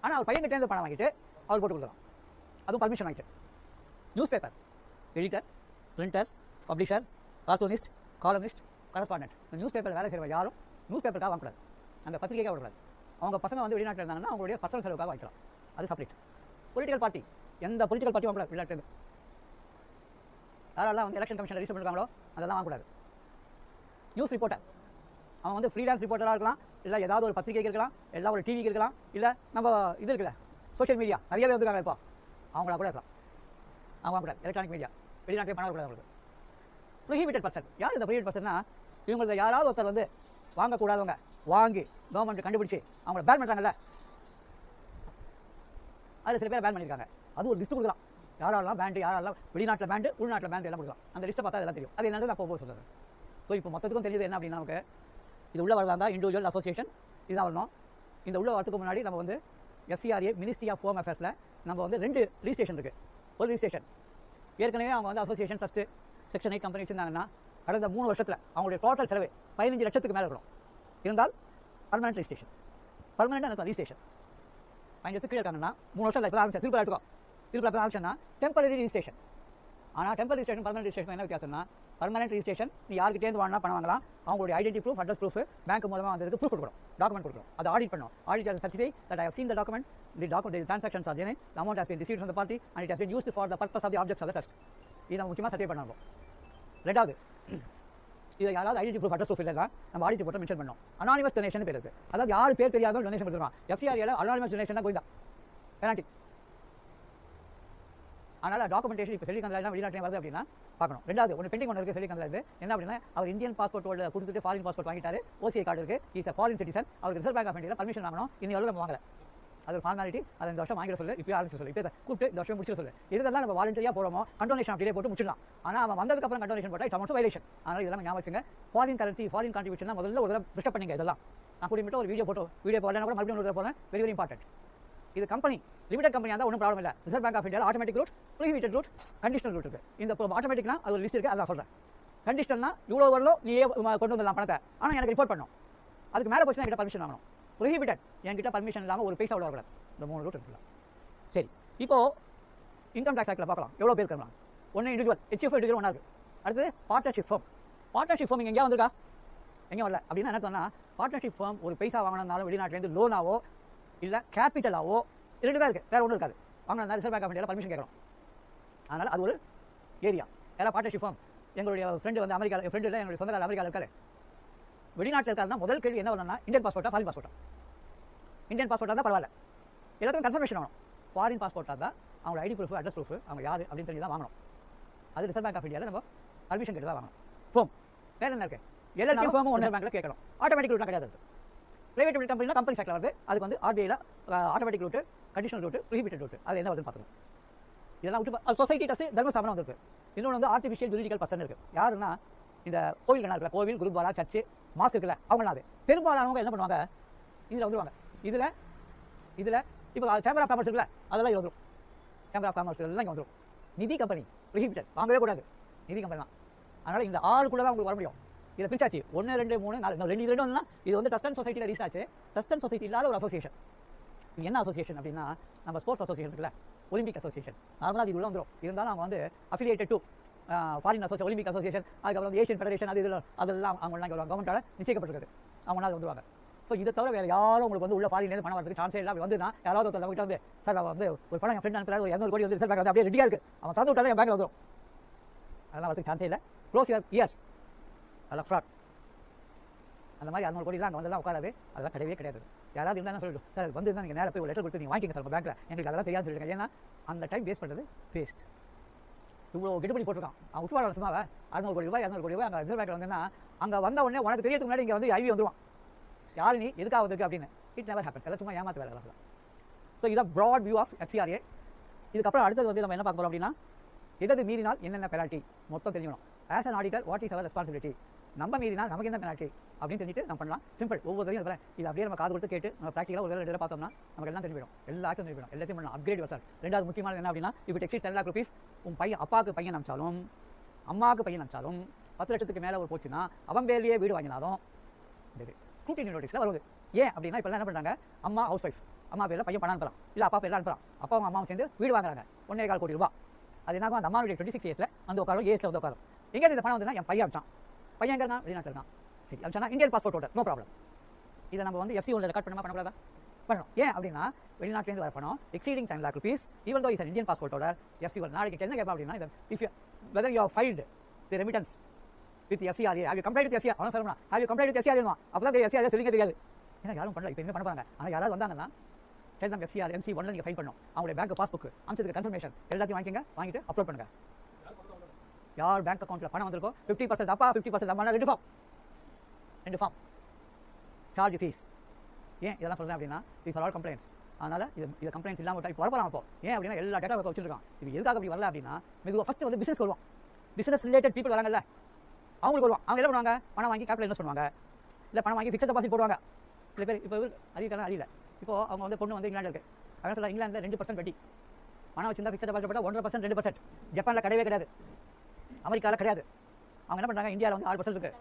ஆனால் அவர் பையன்கிட்டேருந்து பணம் வாங்கிட்டு அவர் போட்டு கொடுக்கலாம், அதுவும் பர்மிஷன் வாங்கிட்டு. Newspaper editor, printer, publisher, cartoonist, columnist, correspondent. இந்த நியூஸ் பேப்பர் வேலை செய்கிற யாரும் நியூஸ் பேப்பருக்காக வாங்கக்கூடாது, அந்த பத்திரிகைக்காக விடக்கூடாது. அவங்க பசங்க வந்து வெளிநாட்டில் இருந்தாங்கன்னா அவங்களுடைய பர்சனல் செலவுக்காக வாங்கிக்கலாம், அது செப்பரேட். பொலிட்டிக்கல் பார்ட்டி, எந்த பொலிட்டிக்கல் பார்ட்டி வாங்கக்கூடாது வெளிநாட்டிலேருந்து. யாரெல்லாம் வந்து எலெக்ஷன் கமிஷன் ரிஜிஸ்டர் பண்ணிருக்காங்களோ அதெல்லாம் வாங்கக்கூடாது. நியூஸ் ரிப்போர்ட்டர், அவன் வந்து ஃப்ரீலான்ஸ் ரிப்போர்ட்டராக இருக்கலாம், இல்லை ஏதாவது ஒரு பத்திரிகைக்கு இருக்கலாம், இல்லை ஒரு டிவிக்கு இருக்கலாம், இல்லை நம்ம இது இருக்குல்ல சோஷியல் மீடியா நிறையவே வந்துருக்காங்க. இப்போ அவங்களா கூட இருக்கலாம், அவங்க கூட எலக்ட்ரானிக் மீடியா வெளிநாட்டிலே பண்ணக்கூடாது. அவங்களுக்கு ப்ரொஹிபிட்டட் பர்சன். யார் இந்த ப்ரொஹிபிட் பர்சன்னா, இவங்கள யாராவது ஒருத்தர் வந்து வாங்கக்கூடாதவங்க வாங்கி கவர்மெண்ட் கண்டுபிடிச்சி அவங்கள பேன் பண்ணுறாங்கல்ல, அதில் சில பேர் பேன் பண்ணியிருக்காங்க. அது ஒரு லிஸ்ட் கொடுக்கலாம், யாரெல்லாம் பேண்டு, யாரெல்லாம் வெளிநாட்டில் பேண்டு, உள்நாட்டில் பேண்டு எல்லாம் கொடுக்கலாம். அந்த லிஸ்ட்டை பார்த்தா எல்லாம் தெரியும். அது என்னன்னு நான் போக சொல்கிறேன். ஸோ இப்போ மொத்தத்துக்கும் தெரியுது என்ன அப்படின்னா, நமக்கு இது உள்ள வரதா இருந்தால் இண்டிவிஜுவல் அசோசியேஷன் இதுதான் வரணும். இந்த உள்ள வரதுக்கு முன்னாடி நம்ம வந்து FCRA மினிஸ்ட்ரி ஆஃப் ஹோம் அஃபேர்ஸில் நம்ம வந்து 2 ரிஜிஸ்ட்ரேஷன் இருக்குது. ஒரு ரிஜிஸ்ட்ரேஷன் ஏற்கனவே அவங்க வந்து அசோசியேஷன் ஃபஸ்ட்டு செக்ஷன் 8 கம்பெனி வச்சிருந்தாங்கன்னா கடந்த 3 வருஷத்தில் அவங்களுடைய டோட்டல் செலவு 15 லட்சத்துக்கு மேலே இருக்கணும். இருந்தால் பர்மனெண்ட் ரிஜிஸ்ட்ரேஷன். பர்மனெண்ட் அந்த ரிஜிஸ்ட்ரேஷன் 15 லட்சத்துக்கு கீழே இருக்காங்கன்னா 3 வருஷம் இப்போ ஆரம்பிச்சா திருப்பி எடுத்துக்கோ. திருப்பி ஆரம்பிச்சா டெம்பரரி ரிஜிஸ்ட்ரேஷன். ஆனால் டெம்பரரி ரிஜிஸ்ட்ரேஷன் பர்மனெண்ட் ரிஜிஸ்ட்ரேஷன் என்ன வித்தியாசம்னா, பர்மனெண்ட் ரிஜிஸ்ட்ரேஷன் நீ யார்கிட்டேருந்து வாங்கினா பணம் வாங்கலாம். அவங்களுடைய identity proof, address proof, bank மூலமாக வந்ததுக்கு ப்ரூஃப் கொடுக்கணும், டாக்குமெண்ட் கொடுக்கணும். அதை ஆடிட் பண்ணணும். Audit as a certify that I have seen the document, the transactions are genuine, the amount has been received from the party and it has been used for the purpose of the objects of the trust. இதை நம்ம முக்கியமாக சர்டிஃபை பண்ணணும். ரெண்டாவது, இதை யாராவது ஐடென்டி ப்ரூஃப், அட்ரஸ் ப்ரூஃப் இல்லைனா நம்ம ஆடிட் ரிப்போர்ட்டை மென்ஷன் பண்ணணும். அனானிமஸ் டொனேஷன் பேர் இருக்குது. அதாவது யார் பேர் தெரியாத டொனேஷன் கொடுத்துருவான். FCRA அனானிமஸ் டொனேஷன் தான் கோயிந்தா பெனால்டி. அதனால் டாக்குமெண்டேஷன் இப்போ செல்வி கந்தலா வெளிநாட்டிலே வருது அப்படின்னா பார்க்கணும். ரெண்டாவது ஒன்று பெண்டிங் ஒன்று இருக்குது செல்வி கந்தலா. இது என்ன அப்படின்னா, அவர் இந்தியன் பாஸ்போர்ட் கொடுத்துட்டு ஃபாரின் பாஸ்போர்ட் வாங்கிட்டாரு, OCI கார்டு இருக்குது, இஸ் ஃபாரின் சிட்டிசன், அவருக்கு ரிசர்வ் பேங்க் ஆஃப் இந்தியாவில் பர்மிஷன் வாங்கணும். இந்த அளவில் நம்ம வாங்கலை. அது ஃபார்மாலிட்டி. அதை இந்த வருஷம் வாங்கிட சொல்லு, இப்போ ஆரம்பிச்சு சொல்லு, இப்போ கூப்பிட்டு இந்த வருஷம் முடிச்சு சொல்லு. இதெல்லாம் நம்ம வாலண்டியாக போகிறோமோ கண்டோனேஷன் அப்படியே போட்டு முடிச்சிடலாம். ஆனால் அவன் வந்ததுக்கப்புறம் கண்டோனேஷன் போட்டால் இட்ஸ் ஆல்சோ வயலேஷன். அதனால் இதெல்லாம் ஞாபகம் வச்சுங்க. ஃபாரின் கரன்சி, ஃபாரின் கான்ட்ரிபியூஷன் முதல்ல ஒரு தடவை ரிஸ்டப் பண்ணிங்க. இதெல்லாம் நான் கூட்டிட்டு ஒரு வீடியோ போடலாம் கூட மறுபடியும் ஒரு போகிறேன். Very very important. இது கம்பெனி லிமிடெட் கம்பெனியாக இருந்தால் ஒன்றும் ப்ராப்ளம் இல்லை. ரிசர்வ் பேங்க் ஆஃப் இந்தியாவில் automatic route, prohibited route, conditional route இருக்குது. இந்த ஆட்டோமேட்டிக்னா அது ஒரு லிஸ்ட் இருக்குது, அதான் சொல்கிறேன். கண்டிஷனல்னா இவ்வளோ வரலும் நீயே கொண்டு வந்துடலாம் பணத்தை, ஆனால் எனக்கு ரிப்போர்ட் பண்ணணும். அதுக்கு மேலே போச்சுன்னா என்கிட்ட பர்மிஷன் வாங்கணும். ப்ரொஹிபிட்டட் என்கிட்ட பர்மிஷன் இல்லாமல் ஒரு பைசா விட வரக்கூடாது. இந்த 3 ரூட் இருக்குல்ல. சரி, இப்போது இன்கம் டேக்ஸ் ஆக்டில் பார்க்கலாம் எவ்வளோ பேர் இருக்கலாம். ஒன்று இண்டிவிஜுவல், HFO இண்டிவிஜுவல் ஒன்றா இருக்குது. அடுத்தது பார்ட்னர்ஷிப் ஃபார்ம். பார்ட்னர்ஷிப் ஃபார்ம் இங்கே எங்கேயா வந்திருக்கா? எங்கே வரல. அப்படின்னா என்ன சொன்னால், பார்ட்னர்ஷிப் ஃபார்ம் ஒரு பைசா வாங்கினாலும் வெளிநாட்டிலேருந்து லோனாவோ இல்லை கேபிட்டலாவோ 2 தான் இருக்குது, வேறு ஒன்றும் இருக்காது. வாங்கினா ரிசர்வ் பேங்க் ஆஃப் இந்தியாவில் பர்மிஷன் கேட்கணும். அதனால் அது ஒரு ஏரியா. யாராவது பார்ட்னர்ஷிப் ஃபார்ம். எங்களுடைய ஃப்ரெண்டு வந்து அமெரிக்காவில், ஃப்ரெண்டு இல்லை என்னுடைய சொந்தக்காரர் அமெரிக்காவில் இருக்காரு, வெளிநாட்டில் இருக்காருன்னா முதல் கேள்வி என்ன வரணும்னா, இந்தியன் பாஸ்போர்ட்டா ஃபாரின் பாஸ்போர்ட்டா? இந்தியன் பாஸ்போர்ட்டாக தான் பரவாயில்ல, எல்லாத்துக்கும் கன்ஃபர்மேஷன் ஆகணும். ஃபாரின் பாஸ்போர்ட்டாக தான் அவங்க ஐடி ப்ரூஃப், அட்ரஸ் ப்ரூஃப், அவங்க யார் அப்படின்னு சொல்லி தான் வாங்கணும். அது ரிசர்வ் பேங்க் ஆஃப் இந்தியாவில் நம்ம பர்மிஷன் கேட்டு தான் வாங்கணும். ஃபார்ம் வேறு என்ன இருக்குது, எல்லாத்தையும் ஃபார்மும் ஒன்று பேங்க்கில் கேட்கணும். ஆட்டோமேட்டிக் ரூட்லாம் கிடையாது. பிரைவேட் லிமிடெட் கம்பெனினா கம்பெனி செக்டர் வருது, அதுக்கு வந்து RBIல automatic route, conditional route, prohibited route, அது என்ன வருதுன்னு பார்த்துக்கணும். இதெல்லாம் விட்டு சொசைட்டி டஸ்ட் தர்மஸ்தாபனம் வந்துருக்கு. இன்னொன்று வந்து ஆர்டிஃபிஷியல் ஜுரிடிக்கல் பர்சன் இருக்குது. யாருன்னா இந்த கோவில்கள் இருக்கிற கோவில், குருத்வாரா, சர்ச்சு, மாஸ்க் இருக்குல்ல, அவங்களாம் அது பெரும்பாலானவங்க என்ன பண்ணுவாங்க, இதில் வந்துருவாங்க. இதில் இப்போ சேம்பர் ஆஃப் காமர்ஸ் இருக்குல்ல, அதெல்லாம் இது வந்துடும். சேம்பர் ஆஃப் காமர்ஸ் எல்லாம் இங்கே வந்துடும். நிதி கம்பெனி ப்ரொஹிபிட்டட், வாங்கவே கூடாது, நிதி கம்பெனி தான். அதனால் இந்த 6 கூட தான் உங்களுக்கு வர முடியும். இதில் பிரிச்சாச்சு 1, 2, 3, 4, 2 வந்து இது வந்து ட்ரஸ்ட் அண்ட் சொசைட்டியில் ரீச் ஆச்சு. ட்ரஸ்ட் அண்ட் சொசைட்டி இல்லாத ஒரு அசோசியேஷன். இது என்ன அசோசியேஷன் அப்படின்னா, நம்ம ஸ்போர்ட்ஸ் அசோசியேஷன் இருக்குல்ல, ஒலிம்பிக் அசோசியேஷன், அதனால அது உள்ள வந்துடும். இருந்தாலும் அவங்க வந்து affiliated to foreign association, Olympic association, அதுக்கப்புறம் வந்து ஏஷியன் ஃபெடரேஷன், அதெல்லாம் அவங்களாம் வருவாங்க. கவர்மெண்ட்டால் நிச்சயிக்கப்பட்டிருக்குது, அவங்களால வந்துருவாங்க. ஸோ இதை தவிர வேறு யாரும் உங்களுக்கு வந்து உள்ள ஃபாரின்லேருந்து பணம் வரதுக்கு சான்ஸே இல்லை. அப்படி வந்துன்னா யாராவது ஒருத்தர் நம்மகிட்ட வந்து, சார் அவன் வந்து ஒரு பணம் என் ஃப்ரெண்ட் அனுப்புறாரு, ஒரு 200 கோடி வந்து ரிசர்வ் பேங்க் வந்து அப்படியே ரெடியாக இருக்குது, அவன் தந்து விட்டாலும் என் பேங்க்கில் வந்துடும். அதெல்லாம் வரதுக்கு சான்ஸே இல்லை. க்ளோஸ் இயர்ஸ், அதெல்லாம் ஃப்ராட். அந்த மாதிரி 200 கோடிலாம் அங்கே வந்தெல்லாம் உட்காராது, அதெல்லாம் கிடையவே கிடையாது. யாராவது இருந்தாலும் சொல்லிட்டு, சார் வந்து இருந்தால் நீங்கள் நேராக போய் ஒரு லெட்டர் கொடுத்து நீங்கள் வாங்கிங்க சார் உங்கள் பேங்க்கில், எங்களுக்கு அதெல்லாம் தெரியாது சொல்லிடுங்க. ஏன்னா அந்த டைம் வேஸ்ட் பண்ணுறது வேஸ்ட். இவ்வளோ கெட்டுப்படி போட்டிருக்கான் அவன் உட்வாட சும்மாவை 600 கோடி ரூபாய் 200 கோடி ரூபாய் அங்கே ரிசர்வ் பேங்க்கில் வந்தேன்னா, அங்கே வந்த உடனே உனக்கு தெரியறதுக்கு முன்னாடி இங்கே வந்து ஐவி வந்துடுவான், யார் நீ எதுக்காக வந்திருக்கு அப்படின்னு. It never happens. எல்லாம் சும்மா ஏமாற்ற வேலை தான். ஸோ இதான் ப்ராட் வியூ ஆஃப் FCRA. இதுக்கப்புறம் அடுத்தது வந்து நம்ம என்ன பார்க்க போகிறோம் அப்படின்னா, எது மீறினால் என்னென்ன பெனால்ட்டி மொத்தம் தெரிஞ்சுக்கணும். As an auditor what is our responsibility, நம்ம மீறினால் நமக்கு என்ன பெனால்ட்டி அப்படின்னு தெரிஞ்சுட்டு நம்ம பண்ணலாம். சிம்பிள். ஒவ்வொருத்தரையும் இது அப்படியே நம்ம காது கொடுத்து கேட்டு நம்ம ப்ராக்டிக்கலாக ஒரு வேலை பார்த்தோம்னா நமக்கு எல்லாம் தெரிஞ்சுவிடும், எல்லாத்தையும் தெரிஞ்சுவிடும், எல்லாத்தையும் பண்ணலாம். அப்கிரேட் வசார். ரெண்டாவது முக்கியமானது என்ன அப்படின்னா, இப்போ எக்ஸிட் 10 lakh rupees உன் பையன் அப்பாவுக்கு பையன் அனுப்பிச்சாலும் அம்மாவுக்கு பையன் அனுப்பிச்சாலும் 10 லட்சத்துக்கு மேலே ஒரு போச்சுன்னா அவன் பேர்லேயே வீடு வாங்கினாலும் ஸ்க்ரூட்டினி நோட்டீஸில் வருது. ஏன் அப்படின்னா இப்போ என்ன பண்ணுறாங்க, அம்மா ஹவுஸ் ஒய்ஃப், அம்மா பேரில் பையன் பணம் அனுப்பலாம், இல்லை அப்பா பேரில் அனுப்பலாம், அப்பாவும் அம்மாவும் சேர்ந்து வீடு வாங்குறாங்க 1.25 கோடி ரூபா. அது என்ன, அந்த அம்மாவுடைய 26 இயர்ஸில் வந்து உட்காரும், ஏஸில் வந்து உட்காரும். எங்கே இந்த பணம் வந்துன்னா என் பையன் அனுப்பிச்சான், பையன் எங்கே இருக்கான், வெளிநாட்டில் இருக்கான், சரி அனுப்பிச்சா Indian passport holder, no problem. இதை நம்ம வந்து FC ஒன்றில் ரெக்கார்ட் பண்ணக்கூடாதா, பண்ணணும். ஏன் அப்படின்னா வெளிநாட்டிலேருந்து வர பணம் exceeding 10 lakh rupees, even though is an Indian passport voter, FC one நாளைக்கு என்ன கேட்பா அப்படின்னா, if whether you filed the remittance with FCRA, have you complaint with FCRA, அவன் சொல்லணும் have you complaint with FCRA, அப்போ தான் FCRA சொல்லிக்க தெரியாது. ஏன்னா யாரும் பண்ணல, இப்போ என்ன பண்ண போகிறாங்க. ஆனால் யாராவது வந்தாங்கன்னா டெல் தம் எஃப்சிஆர் எம்சி ஒன்ல நீங்கள் ஃபைல் பண்ணணும். அவங்களுடைய பேங்க் பாஸ்புக் அம்சத்துக்கு கன்ஃபர்மேஷன் எல்லாத்தையும் வாங்கிக்கங்க, வாங்கிட்டு அப்லோட் பண்ணுங்க. யார் பேங்க் அக்கௌண்ட்டில் பணம் வந்திருக்கோ 50% அப்பா 50% அம்மா, 2 ஃபார்ம் சார்ஜ் ஃபீஸ். ஏன் இதெல்லாம் சொல்கிறேன் அப்படின்னா தீஸ் ஆர் ஆல் கம்ப்ளைண்ட்ஸ். அதனால் இது கம்ப்ளைண்ட்ஸ் இல்லாமல் விட்டா இப்போ வரப்போலாம். அப்போ ஏன் அப்படின்னா எல்லா டேட்டா வச்சுருக்கான். இது எதுக்காக அப்படி வரல அப்படின்னா மெதுவாக ஃபஸ்ட்டு வந்து பிஸ்னஸ் வருவான். பிஸ்னஸ் ரிலேட்டட் பீப்புள் வராங்கல்ல, அவங்களுக்கு வருவான். அவங்க என்ன பண்ணுவாங்க, பணம் வாங்கி கேபிட்டல் இன்வெஸ்ட் பண்ணுவாங்க, இல்லை பணம் வாங்கி ஃபிக்ஸட் டெபாசிட் போடுவாங்க. சில பேர் இப்போ அறியல இப்போ அவங்க வந்து பொண்ணு வந்து இங்கிலாந்து இருக்குது, அதனால் சொல்ல இங்கிலாந்தில் 2% வட்டி. பணம் வச்சிருந்தா ஃபிக்ஸட் டெபாசிட் போட்டால் 1.5% 2%. ஜப்பானில் கிடையவே கிடையாது, அமெரிக்காவில் கிடையாது. அவங்க என்ன பண்ணுறாங்க, இந்தியாவில் வந்து 6% இருக்குது,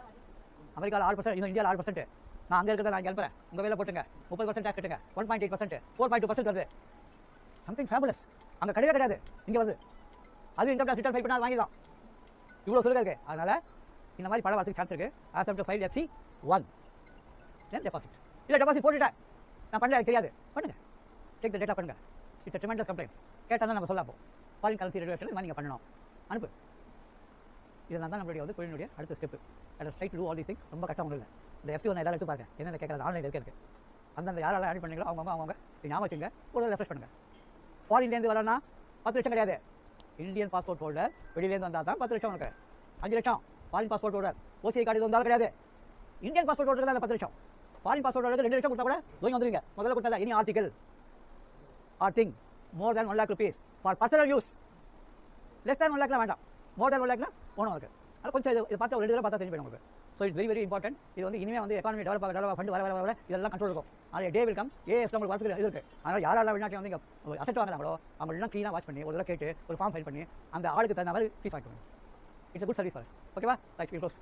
அமெரிக்காவில் 6%, இன்னும் இந்தியாவில் 6%. நான் அங்கே இருக்கிறத நான் அனுப்புறேன், உங்கள் வேலை போட்டுங்க, 30% டேக்ஸ் கட்டுங்க, 1.8%, 4.2% வருது. Something fabulous. அங்கே கிடையவே கிடையாது, இங்கே வருது. அது இன்கம் டேக்ஸ் ரிட்டர்ன் ஃபைல் பண்ணால் வாங்கிதான் இவ்வளோ சொல்லுங்க இருக்குது. அதனால் இந்த மாதிரி படம் வரதுக்கு சான்ஸ் இருக்குது. As of file FC1 then deposit. இல்லை டெபாசிட் போட்டுட்டேன், நான் பண்ணல, எனக்கு தெரியாது, பண்ணுங்கள், செக் த டேட்டா பண்ணுங்கள். It's tremendous complaints. கேட்டால் தான் நம்ம சொல்லலாம். ஃபாரின் கரன்சி ரெகுலேஷன் இது மாதிரி நீங்கள் பண்ணணும், அனுப்பு. இதெல்லாம் தான் நம்மளுடைய வந்து தொழிலுடைய அடுத்த step. Try to do all these things. ரொம்ப கஷ்டம் ஒன்றும் இல்லை. இந்த FC1 எதாவது எடுத்து பாருங்க, என்னென்ன கேட்கறது ஆன்லைனில் இருக்குது. அந்தந்த யாரெல்லாம் ஆட் பண்ணீங்களோ அவங்க ஞாபகம் வச்சுங்க, ஒரு ரெஃப்ரெஷ் பண்ணுங்கள். ஃபாரின்லேருந்து வரனா 10 லட்சம் கிடையாது. இந்தியன் பாஸ்போர்ட் ஹோல்டர் வெளியிலேருந்து வந்தால் தான் 10 லட்சம் உனக்கு. 5 லட்சம் foreign passport holder, OCI card இது வந்தாலும் கிடையாது. இந்தியன் பாஸ்போர்ட் ஹோல்டர் தான் 10 லட்சம். ஃபாரின் பாஸ்போர்ட் ஹோல்டருக்கு 2 லட்சம் கொடுத்தா கூட தூங்கி வந்துருங்க. முதல்ல கொடுத்தா இனி article or think more than 1 lakh rupees for personal use. Less than 1 lakh வேண்டாம், மோர் தேன் 1 lakh ஒன்றும் இருக்குது. அது கொஞ்சம் இது பார்த்தா ஒரு 2 தடவை பார்த்தா தெரிஞ்சு போயிடும் உங்களுக்கு. So it's very important. இது வந்து இனிமேல் வந்து எக்கானமி டெவலப் ஃபண்ட் வர இதெல்லாம் கண்ட்ரோல் இருக்கும். அது டே வில் கம். ஏஎஸ் உங்களுக்கு வரதுக்கு இது இருக்குது. அதனால் யாரெல்லாம் வெளிநாட்டில் வந்து இங்கே அசெட் வாங்குறாங்களோ அவங்களெல்லாம் க்ளீனாக வாட்ச் பண்ணி ஒரு தடவை கேட்டு ஒரு ஃபார்ம் ஃபைல் பண்ணி அந்த ஆளுக்கு தகுந்த மாதிரி ஃபீஸ் வாங்கிக்கணும். It's good service for us. ஓகேவா? Right, we close.